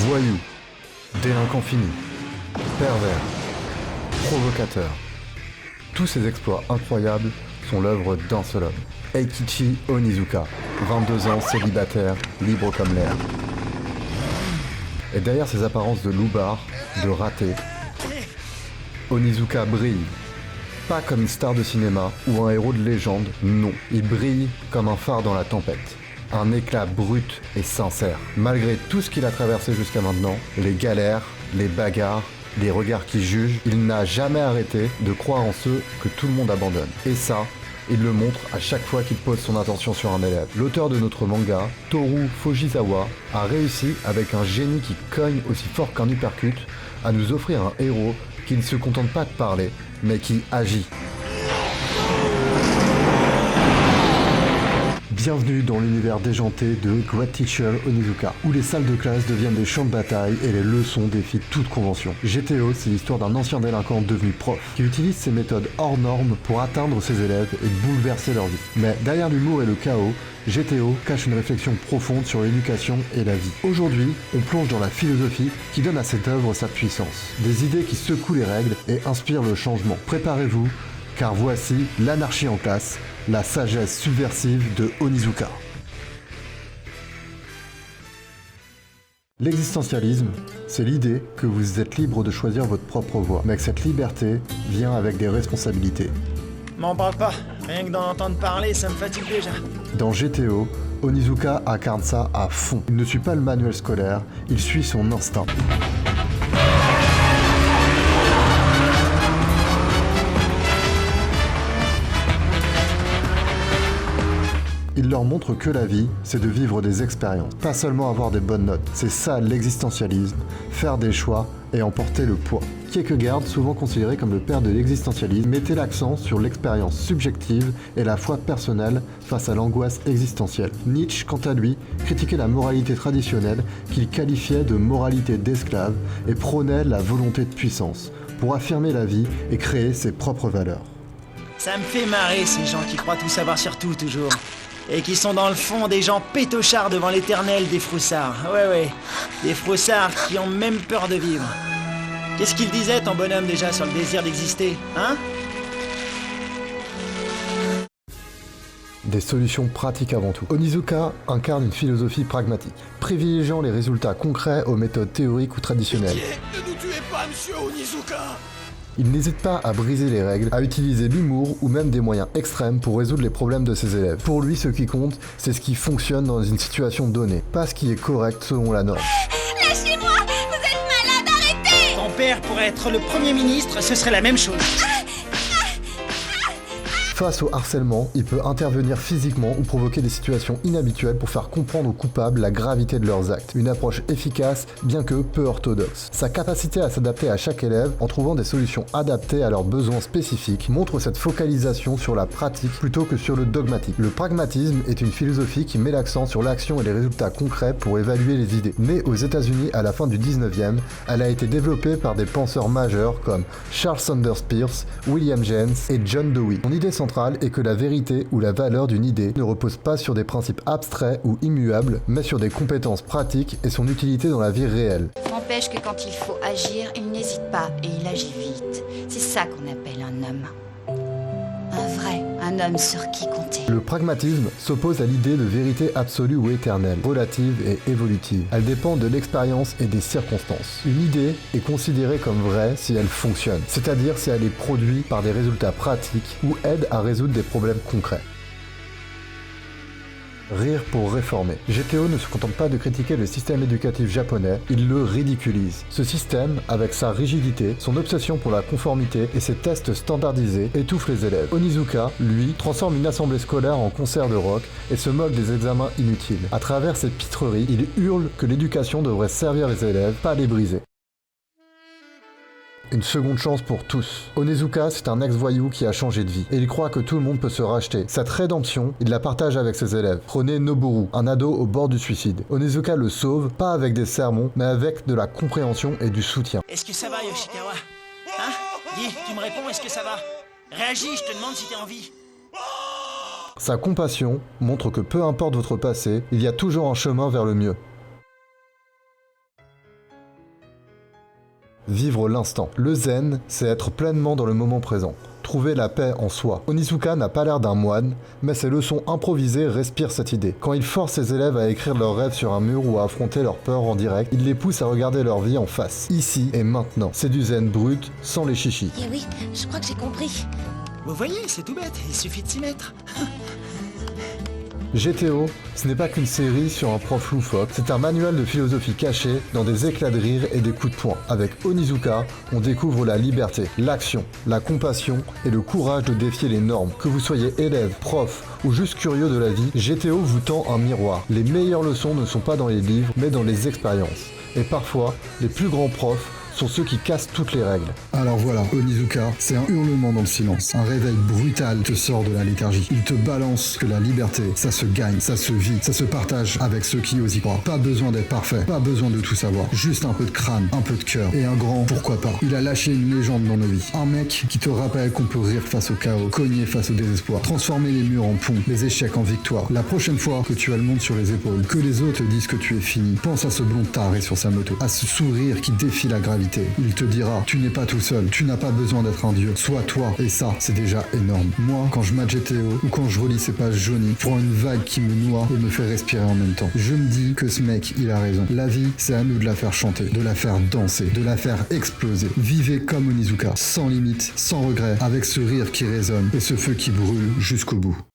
Voyou, délinquant fini, pervers, provocateur. Tous ces exploits incroyables sont l'œuvre d'un seul homme. Eikichi Onizuka, 22 ans, célibataire, libre comme l'air. Et derrière ces apparences de loupard, de raté, Onizuka brille. Pas comme une star de cinéma ou un héros de légende, non. Il brille comme un phare dans la tempête. Un éclat brut et sincère. Malgré tout ce qu'il a traversé jusqu'à maintenant, les galères, les bagarres, les regards qui jugent, il n'a jamais arrêté de croire en ceux que tout le monde abandonne. Et ça, il le montre à chaque fois qu'il pose son attention sur un élève. L'auteur de notre manga, Toru Fujisawa, a réussi, avec un génie qui cogne aussi fort qu'un uppercut, à nous offrir un héros qui ne se contente pas de parler, mais qui agit. Bienvenue dans l'univers déjanté de Great Teacher Onizuka, où les salles de classe deviennent des champs de bataille et les leçons défient toute convention. GTO, c'est l'histoire d'un ancien délinquant devenu prof, qui utilise ses méthodes hors normes pour atteindre ses élèves et bouleverser leur vie. Mais derrière l'humour et le chaos, GTO cache une réflexion profonde sur l'éducation et la vie. Aujourd'hui, on plonge dans la philosophie qui donne à cette œuvre sa puissance. Des idées qui secouent les règles et inspirent le changement. Préparez-vous, car voici l'anarchie en classe, la sagesse subversive de Onizuka. L'existentialisme, c'est l'idée que vous êtes libre de choisir votre propre voie, mais que cette liberté vient avec des responsabilités. M'en parle pas, rien que d'en entendre parler, ça me fatigue déjà. Dans GTO, Onizuka incarne ça à fond. Il ne suit pas le manuel scolaire, il suit son instinct. Il leur montre que la vie, c'est de vivre des expériences, pas seulement avoir des bonnes notes. C'est ça l'existentialisme, faire des choix et en porter le poids. Kierkegaard, souvent considéré comme le père de l'existentialisme, mettait l'accent sur l'expérience subjective et la foi personnelle face à l'angoisse existentielle. Nietzsche, quant à lui, critiquait la moralité traditionnelle qu'il qualifiait de moralité d'esclave et prônait la volonté de puissance, pour affirmer la vie et créer ses propres valeurs. Ça me fait marrer ces gens qui croient tout savoir sur tout toujours. Et qui sont dans le fond des gens pétochards devant l'éternel des froussards. Ouais, des froussards qui ont même peur de vivre. Qu'est-ce qu'il disait ton bonhomme déjà sur le désir d'exister, hein? Des solutions pratiques avant tout. Onizuka incarne une philosophie pragmatique, privilégiant les résultats concrets aux méthodes théoriques ou traditionnelles. Ne nous tuez pas, monsieur Onizuka! Il n'hésite pas à briser les règles, à utiliser l'humour ou même des moyens extrêmes pour résoudre les problèmes de ses élèves. Pour lui, ce qui compte, c'est ce qui fonctionne dans une situation donnée, pas ce qui est correct selon la norme. Lâchez-moi! Vous êtes malade, arrêtez! Ton père pourrait être le Premier ministre, ce serait la même chose. Face au harcèlement, il peut intervenir physiquement ou provoquer des situations inhabituelles pour faire comprendre aux coupables la gravité de leurs actes. Une approche efficace, bien que peu orthodoxe. Sa capacité à s'adapter à chaque élève en trouvant des solutions adaptées à leurs besoins spécifiques montre cette focalisation sur la pratique plutôt que sur le dogmatique. Le pragmatisme est une philosophie qui met l'accent sur l'action et les résultats concrets pour évaluer les idées. Née aux États-Unis à la fin du 19e, elle a été développée par des penseurs majeurs comme Charles Sanders Peirce, William James et John Dewey. Son idée centrale est que la vérité ou la valeur d'une idée ne repose pas sur des principes abstraits ou immuables, mais sur des compétences pratiques et son utilité dans la vie réelle. N'empêche que quand il faut agir, il n'hésite pas et il agit vite. C'est ça qu'on appelle un homme. Un homme sur qui compter. Le pragmatisme s'oppose à l'idée de vérité absolue ou éternelle, relative et évolutive. Elle dépend de l'expérience et des circonstances. Une idée est considérée comme vraie si elle fonctionne, c'est-à-dire si elle est produite par des résultats pratiques ou aide à résoudre des problèmes concrets. Rire pour réformer. GTO ne se contente pas de critiquer le système éducatif japonais, il le ridiculise. Ce système, avec sa rigidité, son obsession pour la conformité et ses tests standardisés, étouffe les élèves. Onizuka, lui, transforme une assemblée scolaire en concert de rock et se moque des examens inutiles. À travers ses pitreries, il hurle que l'éducation devrait servir les élèves, pas les briser. Une seconde chance pour tous. Onizuka, c'est un ex-voyou qui a changé de vie. Et il croit que tout le monde peut se racheter. Cette rédemption, il la partage avec ses élèves. Prenez Noboru, un ado au bord du suicide. Onizuka le sauve, pas avec des sermons, mais avec de la compréhension et du soutien. Est-ce que ça va, Yoshikawa? Hein? Dis, tu me réponds, est-ce que ça va? Réagis, je te demande si t'es en vie. Sa compassion montre que peu importe votre passé, il y a toujours un chemin vers le mieux. vivre l'instant. Le zen, c'est être pleinement dans le moment présent. Trouver la paix en soi. Onizuka n'a pas l'air d'un moine, mais ses leçons improvisées respirent cette idée. Quand il force ses élèves à écrire leurs rêves sur un mur ou à affronter leurs peurs en direct, il les pousse à regarder leur vie en face, ici et maintenant. C'est du zen brut, sans les chichis. Eh oui, je crois que j'ai compris. Vous voyez, c'est tout bête, il suffit de s'y mettre. GTO, ce n'est pas qu'une série sur un prof loufoque, c'est un manuel de philosophie caché dans des éclats de rire et des coups de poing. Avec Onizuka, on découvre la liberté, l'action, la compassion et le courage de défier les normes. Que vous soyez élève, prof ou juste curieux de la vie, GTO vous tend un miroir. Les meilleures leçons ne sont pas dans les livres, mais dans les expériences. Et parfois, les plus grands profs sont ceux qui cassent toutes les règles. Alors voilà, Onizuka, c'est un hurlement dans le silence. Un réveil brutal te sort de la léthargie. Il te balance que la liberté, ça se gagne, ça se vit, ça se partage avec ceux qui osent y croire. Pas besoin d'être parfait, pas besoin de tout savoir. Juste un peu de crâne, un peu de cœur et un grand pourquoi pas. Il a lâché une légende dans nos vies. Un mec qui te rappelle qu'on peut rire face au chaos, cogner face au désespoir, transformer les murs en ponts, les échecs en victoire. La prochaine fois que tu as le monde sur les épaules, que les autres disent que tu es fini, pense à ce blond taré sur sa moto, à ce sourire qui défie la gravité. Il te dira, tu n'es pas tout seul, tu n'as pas besoin d'être un dieu, sois toi, et ça, c'est déjà énorme. Moi, quand je mate GTO, ou quand je relis ces pages jaunies, je prends une vague qui me noie et me fait respirer en même temps. Je me dis que ce mec, il a raison. La vie, c'est à nous de la faire chanter, de la faire danser, de la faire exploser. Vivez comme Onizuka, sans limite, sans regret, avec ce rire qui résonne et ce feu qui brûle jusqu'au bout.